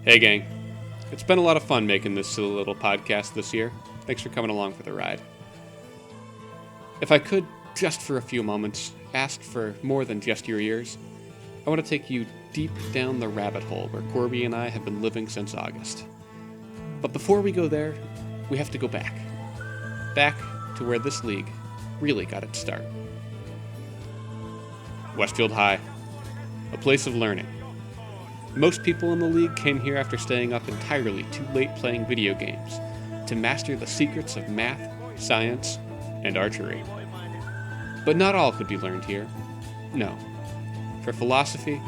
Hey gang, it's been a lot of fun making this silly little podcast this year. Thanks for coming along for the ride. If I could, just for a few moments, ask for more than just your ears, I want to take you deep down the rabbit hole where Corby and I have been living since August. But before we go there, we have to go back. Back to where this league really got its start. Westfield High, a place of learning. Most people in the league came here after staying up entirely too late playing video games to master the secrets of math, science, and archery. But not all could be learned here. No. For philosophy,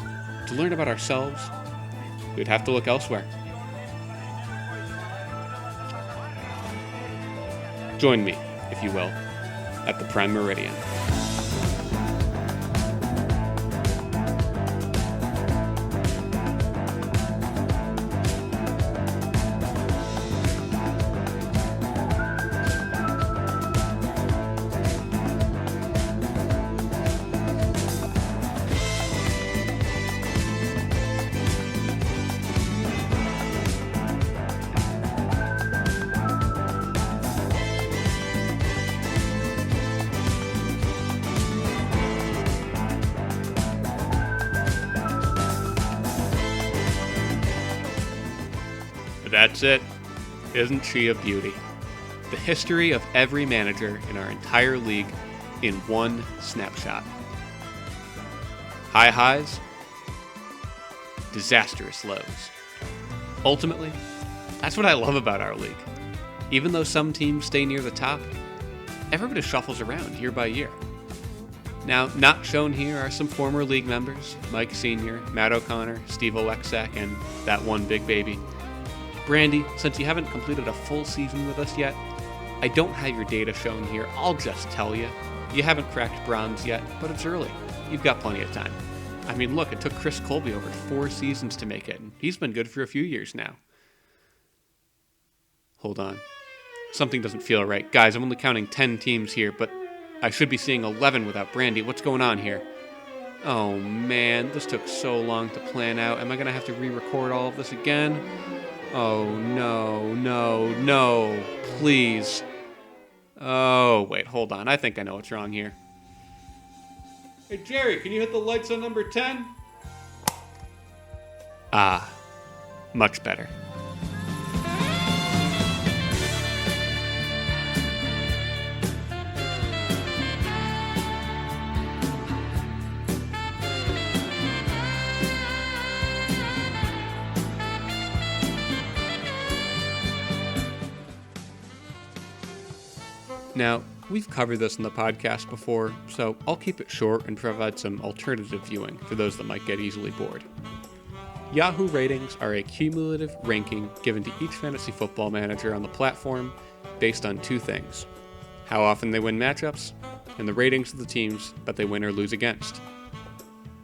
to learn about ourselves, we'd have to look elsewhere. Join me, if you will, at the Prime Meridian. That's it. Isn't she a beauty? The history of every manager in our entire league in one snapshot. High highs, disastrous lows. Ultimately, that's what I love about our league. Even though some teams stay near the top, everybody shuffles around year by year. Now, not shown here are some former league members, Mike Sr., Matt O'Connor, Steve Oleksak, and that one big baby. Brandy, since you haven't completed a full season with us yet, I don't have your data shown here. I'll just tell you. You haven't cracked bronze yet, but it's early. You've got plenty of time. I mean, look, it took Chris Colby over 4 seasons to make it, and he's been good for a few years now. Hold on. Something doesn't feel right. Guys, I'm only counting 10 teams here, but I should be seeing 11 without Brandy. What's going on here? Oh man, this took so long to plan out. Am I going to have to re-record all of this again? Oh, no, please. Oh, wait, hold on. I think I know what's wrong here. Hey, Jerry, can you hit the lights on number 10? Ah, much better. Now, we've covered this in the podcast before, so I'll keep it short and provide some alternative viewing for those that might get easily bored. Yahoo ratings are a cumulative ranking given to each fantasy football manager on the platform based on 2 things: how often they win matchups, and the ratings of the teams that they win or lose against.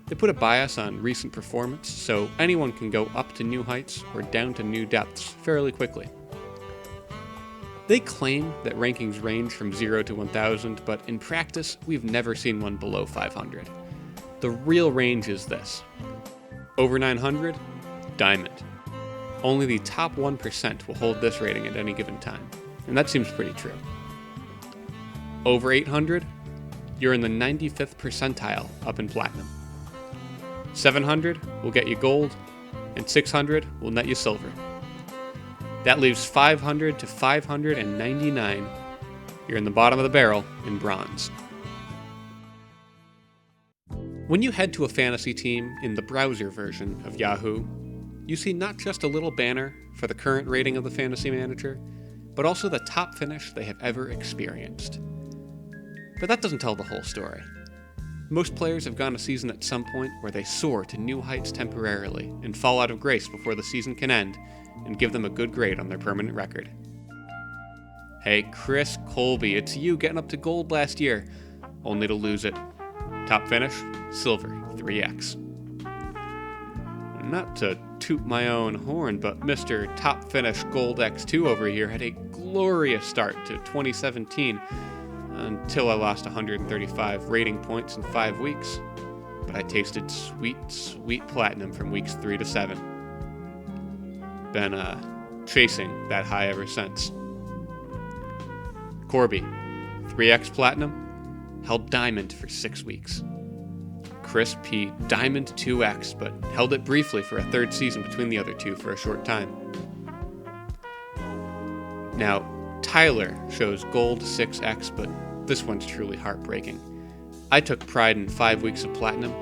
They put a bias on recent performance, so anyone can go up to new heights or down to new depths fairly quickly. They claim that rankings range from 0 to 1,000, but in practice, we've never seen one below 500. The real range is this. Over 900, diamond. Only the top 1% will hold this rating at any given time, and that seems pretty true. Over 800, you're in the 95th percentile up in platinum. 700 will get you gold, and 600 will net you silver. That leaves 500 to 599. You're in the bottom of the barrel in bronze. When you head to a fantasy team in the browser version of Yahoo, you see not just a little banner for the current rating of the fantasy manager, but also the top finish they have ever experienced. But that doesn't tell the whole story. Most players have gone a season at some point where they soar to new heights temporarily and fall out of grace before the season can end and give them a good grade on their permanent record. Hey, Chris Colby, it's you getting up to gold last year, only to lose it. Top finish, silver, 3x. Not to toot my own horn, but Mr. Top Finish Gold X2 over here had a glorious start to 2017 until I lost 135 rating points in 5 weeks. But I tasted sweet, sweet platinum from weeks 3 to 7. been chasing that high ever since. Corby, 3X Platinum, held Diamond for 6 weeks. Chris P, Diamond 2X, but held it briefly for a third season between the other two for a short time. Now, Tyler shows Gold 6X, but this one's truly heartbreaking. I took pride in 5 weeks of Platinum.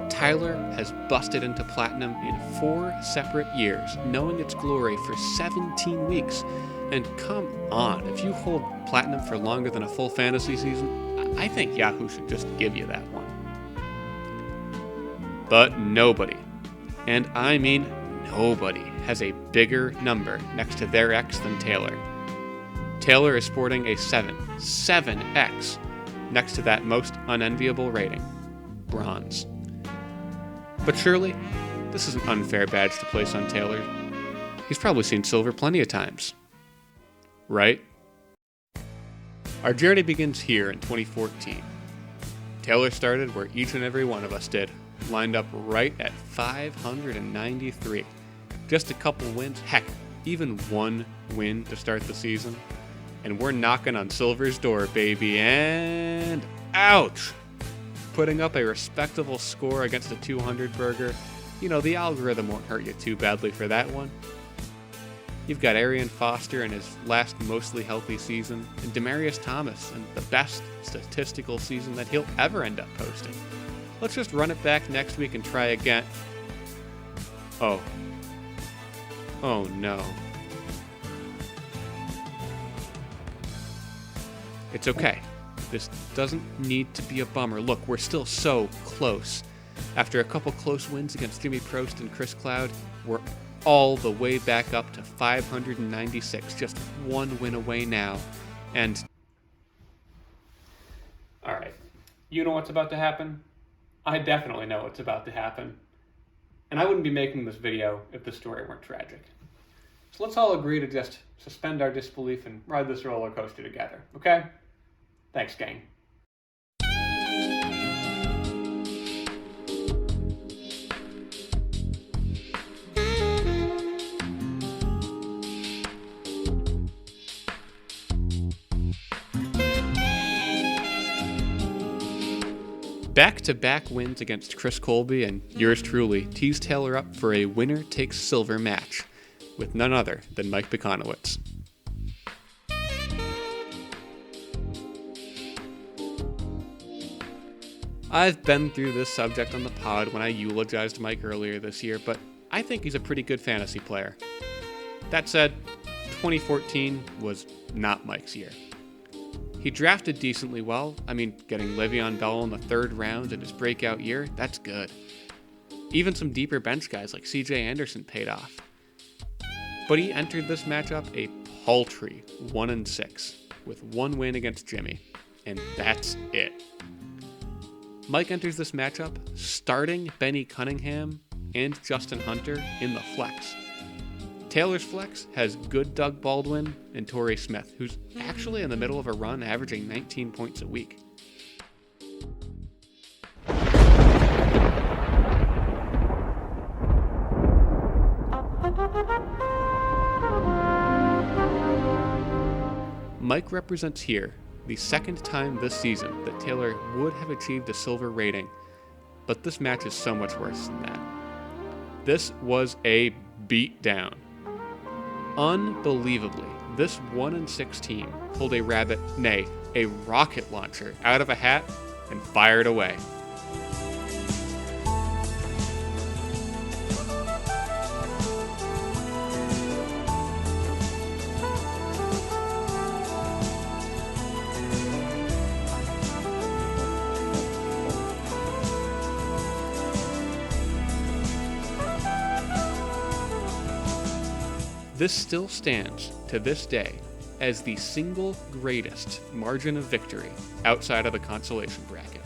Tyler has busted into Platinum in 4 separate years, knowing its glory for 17 weeks. And come on, if you hold Platinum for longer than a full fantasy season, I think Yahoo should just give you that one. But nobody, and I mean nobody, has a bigger number next to their X than Taylor. Taylor is sporting a 7X, next to that most unenviable rating, Bronze. But surely, this is an unfair badge to place on Taylor. He's probably seen Silver plenty of times. Right? Our journey begins here in 2014. Taylor started where each and every one of us did, lined up right at 593. Just a couple wins, heck, even one win to start the season. And we're knocking on Silver's door, baby, and ouch! Putting up a respectable score against a 200 burger. You know, the algorithm won't hurt you too badly for that one. You've got Arian Foster in his last mostly healthy season, and Demaryius Thomas in the best statistical season that he'll ever end up posting. Let's just run it back next week and try again. Oh no. It's okay. This doesn't need to be a bummer. Look, we're still so close. After a couple close wins against Jimmy Prost and Chris Cloud, we're all the way back up to 596, just one win away now. And all right, you know what's about to happen? I definitely know what's about to happen. And I wouldn't be making this video if the story weren't tragic. So let's all agree to just suspend our disbelief and ride this roller coaster together, okay? Thanks, gang. Back-to-back wins against Chris Colby and yours truly teased Taylor up for a winner-takes-silver match with none other than Mike Bekonowitz. I've been through this subject on the pod when I eulogized Mike earlier this year, but I think he's a pretty good fantasy player. That said, 2014 was not Mike's year. He drafted decently well. I mean, getting Le'Veon Bell in the 3rd round in his breakout year, that's good. Even some deeper bench guys like CJ Anderson paid off. But he entered this matchup a paltry 1-6, with one win against Jimmy, and that's it. Mike enters this matchup starting Benny Cunningham and Justin Hunter in the flex. Taylor's flex has good Doug Baldwin and Torrey Smith, who's actually in the middle of a run averaging 19 points a week. Mike represents here the second time this season that Taylor would have achieved a silver rating, but this match is so much worse than that. This was a beatdown. Unbelievably, this 1-6 team pulled a rabbit, nay, a rocket launcher out of a hat and fired away. This still stands, to this day, as the single greatest margin of victory outside of the consolation bracket.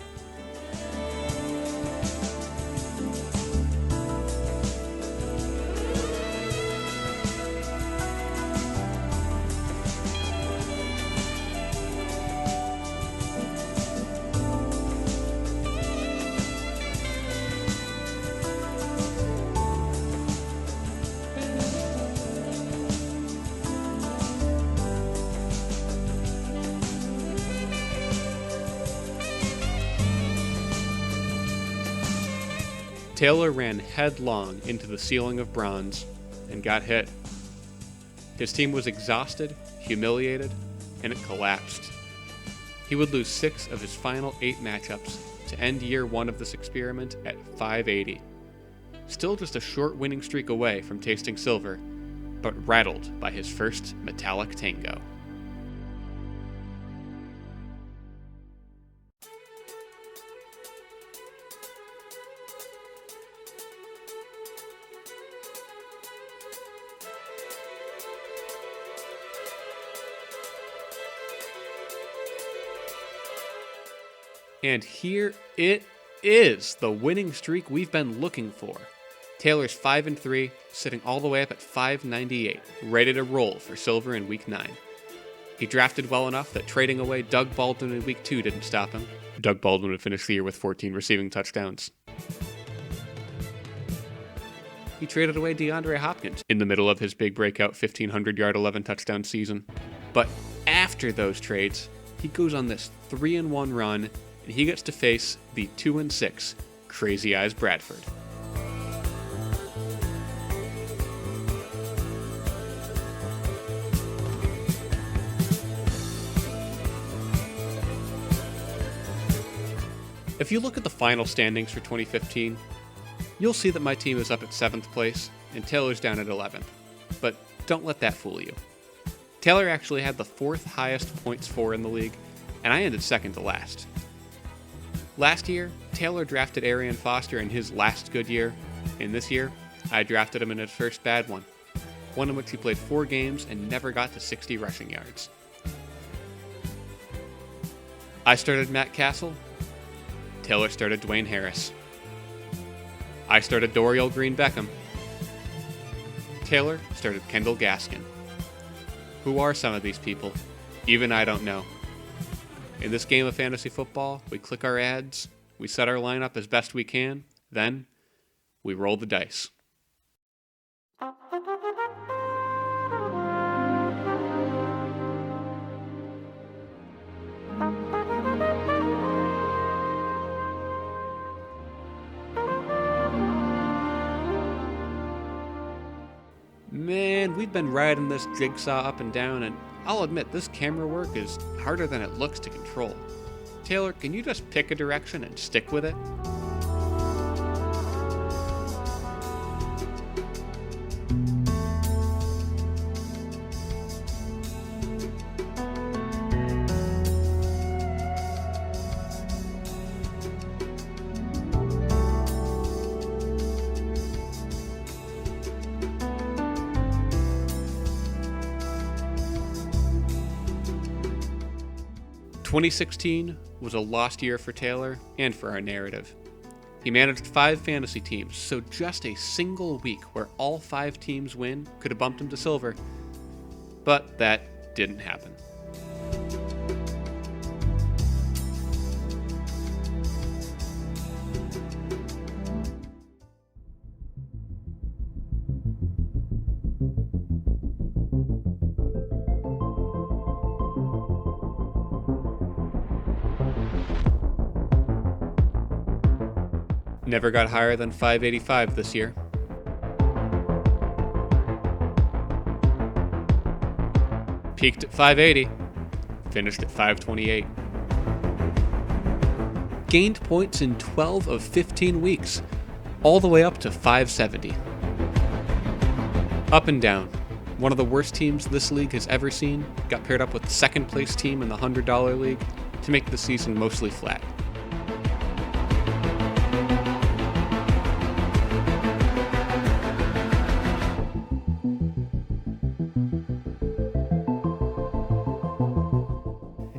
Taylor ran headlong into the ceiling of bronze and got hit. His team was exhausted, humiliated, and it collapsed. He would lose 6 of his final 8 matchups to end year 1 of this experiment at 580. Still just a short winning streak away from tasting silver, but rattled by his first metallic tango. And here it is, the winning streak we've been looking for. Taylor's 5-3, sitting all the way up at 598, ready to roll for silver in week 9. He drafted well enough that trading away Doug Baldwin in week 2 didn't stop him. Doug Baldwin would finish the year with 14 receiving touchdowns. He traded away DeAndre Hopkins in the middle of his big breakout 1,500-yard, 11-touchdown season. But after those trades, he goes on this 3-1 run, and he gets to face the 2-6 Crazy Eyes Bradford. If you look at the final standings for 2015, you'll see that my team is up at 7th place and Taylor's down at 11th. But don't let that fool you. Taylor actually had the 4th highest points for in the league, and I ended second to last. Last year, Taylor drafted Arian Foster in his last good year, and this year, I drafted him in his first bad one in which he played 4 games and never got to 60 rushing yards. I started Matt Castle. Taylor started Dwayne Harris. I started Dorial Green Beckham. Taylor started Kendall Gaskin. Who are some of these people? Even I don't know. In this game of fantasy football, we click our ads, we set our lineup as best we can, then we roll the dice. Man, we've been riding this jigsaw up and down, and I'll admit this camera work is harder than it looks to control. Taylor, can you just pick a direction and stick with it? "2016 was a lost year for Taylor and for our narrative. He managed 5 fantasy teams, so just a single week where all 5 teams win could have bumped him to silver. But that didn't happen. Never got higher than 585 this year. Peaked at 580, finished at 528. Gained points in 12 of 15 weeks, all the way up to 570. Up and down. One of the worst teams this league has ever seen got paired up with the second place team in the $100 league to make the season mostly flat.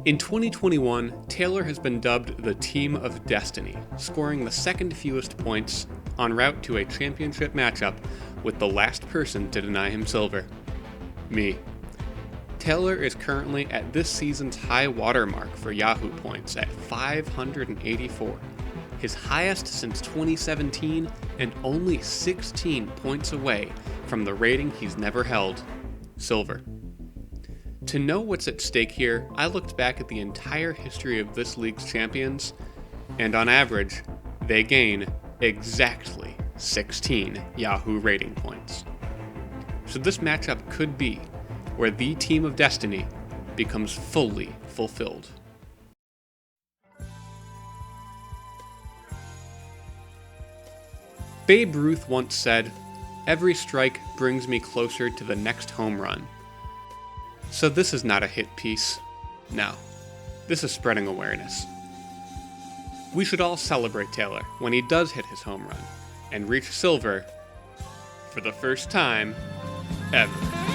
In 2021, Taylor has been dubbed the Team of Destiny, scoring the second fewest points en route to a championship matchup with the last person to deny him silver. Me. Taylor is currently at this season's high water mark for Yahoo points at 584, his highest since 2017 and only 16 points away from the rating he's never held, silver. To know what's at stake here, I looked back at the entire history of this league's champions, and on average, they gain exactly 16 Yahoo rating points. So this matchup could be where the team of destiny becomes fully fulfilled. Babe Ruth once said, "Every strike brings me closer to the next home run." So this is not a hit piece. No, this is spreading awareness. We should all celebrate Taylor when he does hit his home run and reach silver for the first time ever.